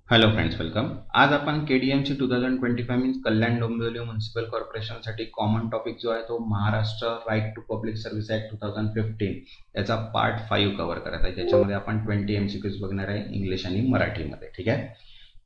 Hello friends, welcome. आज आपण KDMC 2025 means Kalyan Dombivli municipal कॉर्पोरेशनसाठी कॉमन टॉपिक जो आहे तो Maharashtra right to public service act 2015 याचा पार्ट 5 कव्हर करत आहे, ज्याच्यामध्ये आपण 20 MCQs बघणार आहे इंग्लिश आणि मराठीमध्ये. ठीक आहे.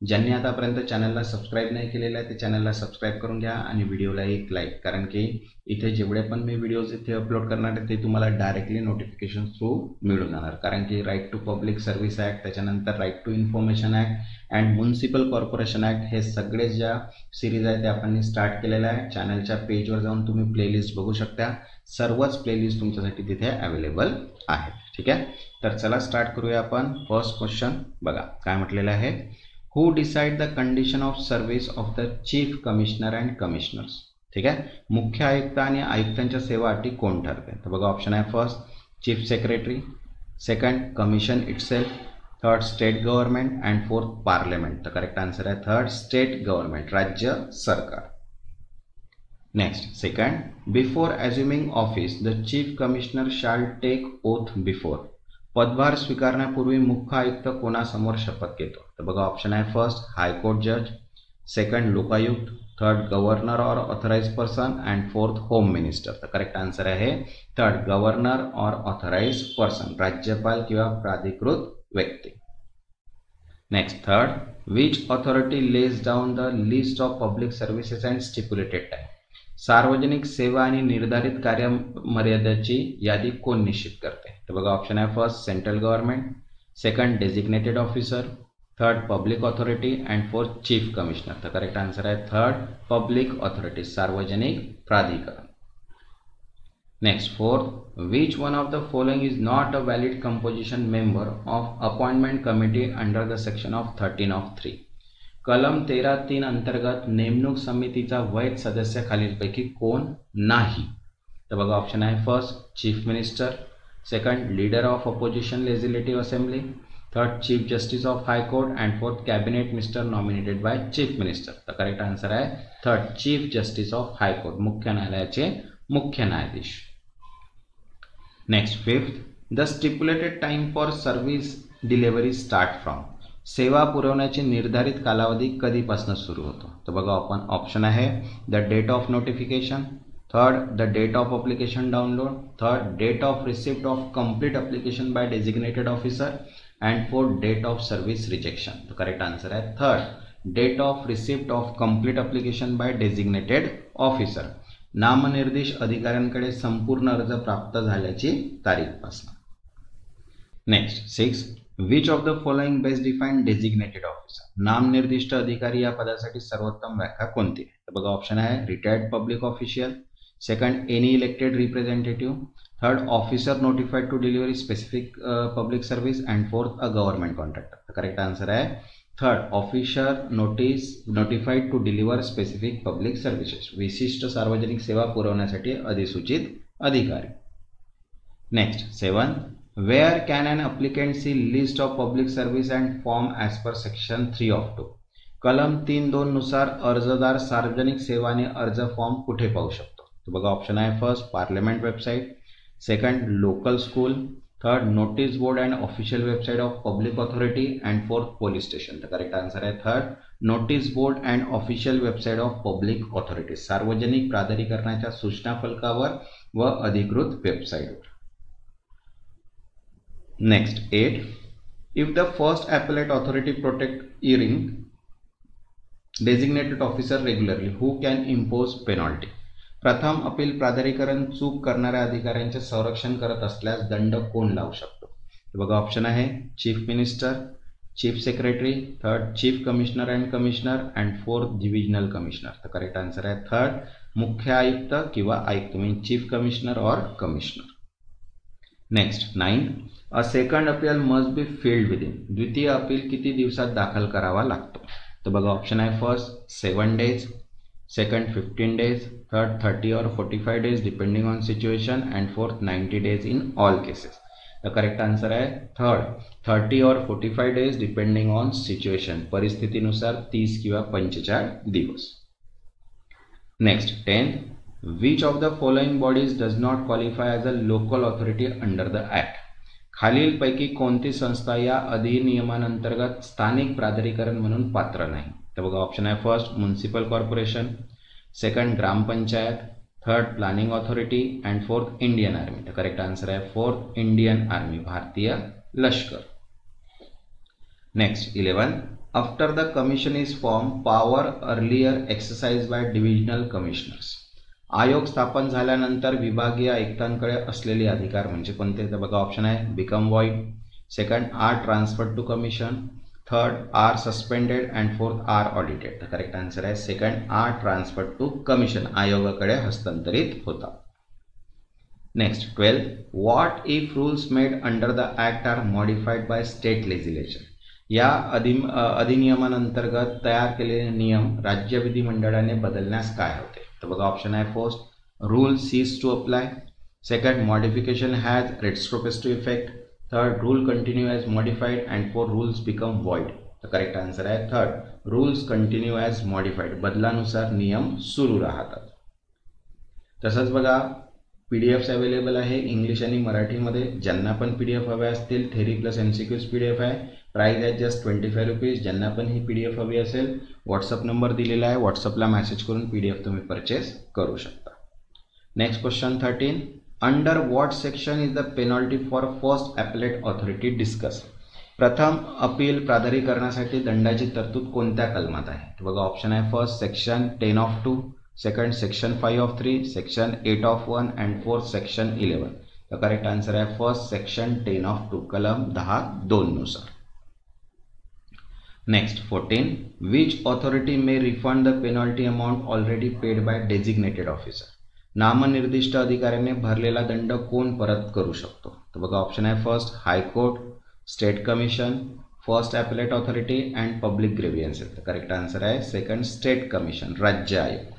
ज्यांनी आतापर्यंत चॅनलला सबस्क्राईब नाही केलेलं आहे ते चॅनलला सबस्क्राईब करून घ्या आणि व्हिडिओला एक लाईक, कारण की इथे जेवढे पण मी व्हिडिओज इथे अपलोड करणार आहे ते तुम्हाला डायरेक्टली नोटिफिकेशन थ्रू मिळून जाणार, कारण की right to public service act, त्याच्यानंतर right to information act and municipal corporation act हे सगळे ज्या सिरीज आहे ते आपण स्टार्ट केलेलं आहे. चॅनलच्या पेजवर जाऊन तुम्ही प्लेलिस्ट बघू शकता. सर्वच प्लेलिस्ट तुमच्यासाठी तिथे अवेलेबल आहेत. ठीक आहे. तर चला स्टार्ट करूया आपण. फर्स्ट क्वेश्चन बघा काय म्हटलेलं आहे. Who decide the condition of service of the chief commissioner and commissioners? ठीक आहे. मुख्य आयुक्त आणि आयुक्तांच्या सेवा अटी कोण ठरते? तर बघा ऑप्शन आहे first chief secretary, second commission itself, third state government and fourth parliament. तर करेक्ट आन्सर आहे थर्ड स्टेट गव्हर्नमेंट, राज्य सरकार. Next second, before assuming office the chief commissioner shall take oath before. पदभार स्वीकारण्यापूर्वी मुख्य आयुक्त कोणासमोर शपथ घेतो? तर बघा ऑप्शन आहे फर्स्ट हायकोर्ट जज, second Lokayukta, third governor or authorise person and fourth home minister. तर करेक्ट आन्सर आहे third governor or authorise person, राज्यपाल किंवा प्राधिकृत व्यक्ती. Next third, which authority lays down the list of public services and stipulated time. सार्वजनिक सेवा आणि निर्धारित कार्यमर्यादेची यादी कोण निश्चित करते? तर बघा ऑप्शन आहे first central government, second designated officer, third public authority and fourth chief commissioner. तर करेक्ट आन्सर आहे थर्ड पब्लिक ऑथॉरिटी, सार्वजनिक प्राधिकरण. Next fourth, which one of the following is not a valid composition member of appointment committee under the section of 13 of 3. कलम 13(3) अंतर्गत नेमणूक समितीचा वैध सदस्य खालीलपैकी कोण नाही? तर बघा ऑप्शन आहे first chief minister, second leader of opposition legislative assembly, third chief justice of high court and fourth cabinet minister nominated by chief minister. तर करेक्ट आन्सर आहे third chief justice of high court, मुख्य न्यायालयाचे मुख्य न्यायाधीश. Next fifth, the stipulated time for service delivery start from. सेवा पुरवण्याची निर्धारित कालावधी कधीपासून सुरू होतो? तर बघा आपण ऑप्शन आहे the date of notification, third the date of application download, third date of receipt of complete application by designated officer and fourth date of service rejection. तर करेक्ट आन्सर आहे third date of receipt of complete application by designated officer, नामनिर्देश अधिकाऱ्यांकडे संपूर्ण अर्ज प्राप्त झाल्याची तारीखपासून. Next six, which of the following best define designated officer. नामनिर्दिष्ट अधिकारी या पदासाठी सर्वोत्तम व्याख्या कोणती? तर बघा ऑप्शन आहे retired public official, second any elected representative, third officer notified to delivery specific public service and fourth a government contractor. तर करेक्ट आन्सर आहे third officer notified to deliver specific public services, विशिष्ट सार्वजनिक सेवा पुरवण्यासाठी अधिसूचित अधिकारी. Next seven, where can an applicant see list of public service and form as per section 3 of 2. कलम 3(2) नुसार अर्जदार सार्वजनिक सेवा आणि अर्ज फॉर्म कुठे पाहू शकतो? तर बघा ऑप्शन आहे first parliament website, second local school, third notice board and official website of public authority and fourth police station. तर करेक्ट आन्सर आहे third notice board and official website of public authority, सार्वजनिक प्राधिकरणाच्या सूचना फलकावर व अधिकृत वेबसाईटवर. Next 8, if the first appellate authority protect hearing designated officer regularly, who can impose penalty. प्रथम appeal प्राधिकरण चूक करणाऱ्या अधिकाऱ्यांचे संरक्षण करत असल्यास दंड कोण लावू शकतो? तर बघा ऑप्शन आहे chief minister, chief secretary, third chief commissioner and commissioner and fourth divisional commissioner. तर करेक्ट आन्सर आहे थर्ड मुख्य आयुक्त किंवा आयुक्त mean chief commissioner or commissioner. Next 9, a second appeal must be filed within. द्वितीय अपील किती दिवसात दाखल करावा लागतो? तर बघा ऑप्शन आहे first 7 days, second 15 days, third 30 or 45 days depending on situation and fourth 90 days in all cases. तर करेक्ट आन्सर आहे third 30 or 45 days depending on situation, परिस्थितीनुसार 30 किंवा 45 दिवस. Next 10, which of the following bodies does not qualify as a local authority under the act. खालीलपैकी कोणती संस्था या अधिनियमांतर्गत स्थानिक प्राधिकरण म्हणून पात्र नाही? तर बघा ऑप्शन आहे first municipal corporation, second gram panchayat, third planning authority and fourth Indian army. तर करेक्ट आन्सर आहे फोर्थ इंडियन आर्मी, भारतीय लष्कर. Next 11. After the commission is form power earlier exercise by divisional commissioners. आयोग स्थापन झाल्यानंतर विभागीय आयुक्तांकडे असलेले अधिकार म्हणजे कोणते? तर बघा ऑप्शन आहे become void, second are transferred to commission, third are suspended and fourth are audited. तर करेक्ट आन्सर आहे second are transferred to commission, आयोगाकडे हस्तांतरित होता. Next 12. What if rules made under the act are modified by state legislature. या अधिनियमांतर्गत तयार केलेले नियम राज्य विधिमंडळाने बदलण्यास काय होते? तर बघा ऑप्शन आहे first rule ceases to apply, second modification has retrospective effect, third rule continue as modified and four rules become void. तर करेक्ट आन्सर आहे third rules continue as modified, बदलानुसार नियम सुरू राहतात. तसंच बघा PDF अवेलेबल आहे इंग्लिश आणि मराठीमध्ये. ज्यांना पण PDF हवे असतील थेरी प्लस MCQs PDF आहे. प्राइस आहे जस्ट 25 रुपीज. ज्यांना पण ही PDF हवी असेल व्हॉट्सअप नंबर दिलेला आहे, व्हॉट्सअपला मेसेज करून PDF तुम्ही परचेस करू शकता. Next question 13. Under what section is the penalty for first appellate authority discuss. प्रथम अपील प्राधिकरणासाठी दंडाची तरतूद कोणत्या कलमात आहे? तर बघा ऑप्शन आहे first section 10(2), second section 5(3), section 8(1) and fourth section 11. तर करेक्ट आन्सर आहे फर्स्ट सेक्शन 10(2), कलम 10(2) नुसार. Next 14. Which authority may refund the penalty amount already paid by designated officer. नामनिर्दिष्ट अधिकाऱ्याने भरलेला दंड कोण परत करू शकतो? तर बघा ऑप्शन आहे first high court, state commission, first appellate authority and public grievances. तर करेक्ट आन्सर आहे सेकंड स्टेट कमिशन, राज्य आयोग.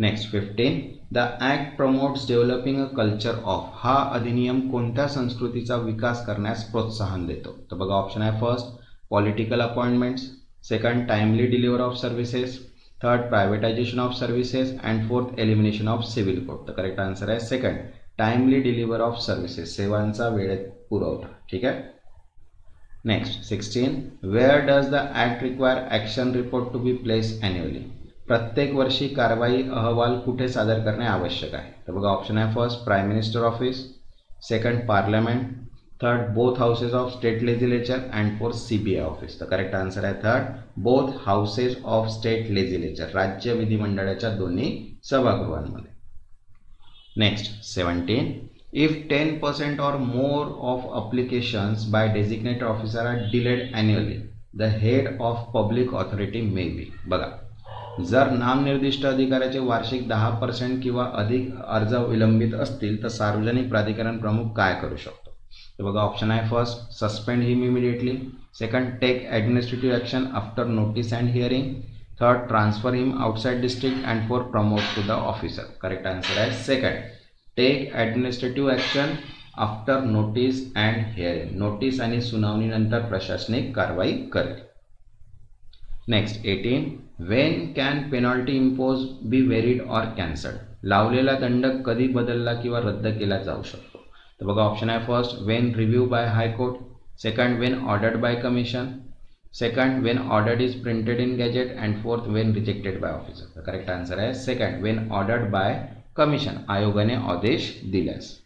Next 15. The act promotes developing a culture of. हा अधिनियम कोणत्या संस्कृतीचा विकास करण्यास प्रोत्साहन देतो? तर बघा ऑप्शन आहे first political appointments, second timely deliver of services, third privatisation of services and fourth elimination of civil code. तर करेक्ट आन्सर आहे second timely deliver of services, सेवांचा वेळेत पुरवठा. ठीक आहे. Next 16. Where does the act require action report to be place annually. प्रत्येक वर्षी कारवाई अहवाल कुठे सादर करणे आवश्यक आहे? तर बघा ऑप्शन आहे first prime minister office, second parliament, third both houses of state legislature and fourth CBI office. तर करेक्ट आन्सर आहे third both houses of state legislature, राज्य विधिमंडळाच्या दोन्ही सभागृहांमध्ये. Next 17. If 10% or more of applications by designated officer are delayed annually, the head of public authority may be. बघा जर नामनिर्दिष्ट अधिकाऱ्याचे वार्षिक 10% किंवा अधिक अर्ज विलंबित असतील तर सार्वजनिक प्राधिकरण प्रमुख काय करू शकतो? तर बघा ऑप्शन आहे first suspend him immediately, second take administrative action after notice and hearing, third transfer him outside district and fourth promote to the officer. Correct answer आहे second take administrative action after notice and hearing, notice आणि सुनावणीनंतर प्रशासनिक कारवाई करेल. Next 18. When can penalty impose be varied or cancelled. लावलेला दंड कधी बदलला किंवा रद्द केला जाऊ शकतो? तर बघा ऑप्शन आहे first when review by high court, second when ordered by commission, second when ordered is printed in gazette and fourth when rejected by officer. तर करेक्ट आन्सर आहे second when ordered by commission, आयोगाने आदेश दिल्यास.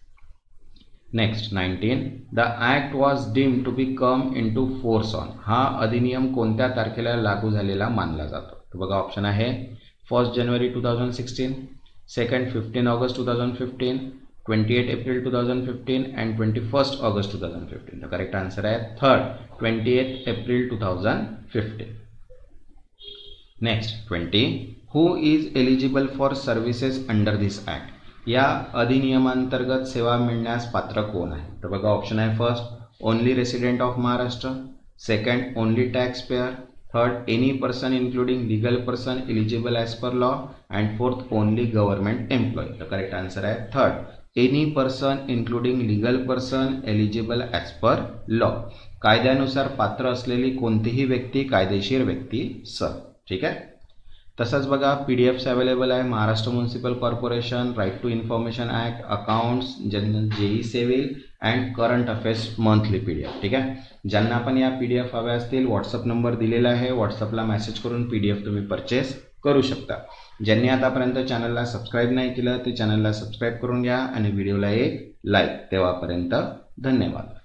Next 19. The act was deemed to be come into force on. हा अधिनियम कोणत्या तारखेला लागू झालेला मानला जातो? तर बघा ऑप्शन आहे 1 जानेवारी 2016, second 15 August 2015, 28 April 2015 and 21 August 2015. तर करेक्ट आन्सर आहे third 28 April 2015. Next 20. Who is eligible for services under this act. या अधिनियमांतर्गत सेवा मिळण्यास पात्र कोण आहे? तर बघा ऑप्शन आहे first only resident of Maharashtra, second only tax payer, third any person including legal person eligible as per law and fourth only government employee. तर करेक्ट आन्सर आहे third any person including legal person eligible as per law, कायद्यानुसार पात्र असलेली कोणतीही व्यक्ती, कायदेशीर व्यक्ती sir. ठीक आहे. तसंच बघा PDFs अवेलेबल आहे Maharashtra municipal corporation, right to information act, accounts, general JE civil and current affairs monthly PDF. ठीक आहे. ज्यांना पण या PDF हव्या असतील व्हॉट्सअप नंबर दिलेला आहे, व्हॉट्सअपला मेसेज करून PDF तुम्ही परचेस करू शकता. ज्यांनी आतापर्यंत चॅनलला सबस्क्राईब नाही केलं ते चॅनलला सबस्क्राईब करून घ्या आणि व्हिडिओला एक लाईक. तेव्हापर्यंत धन्यवाद.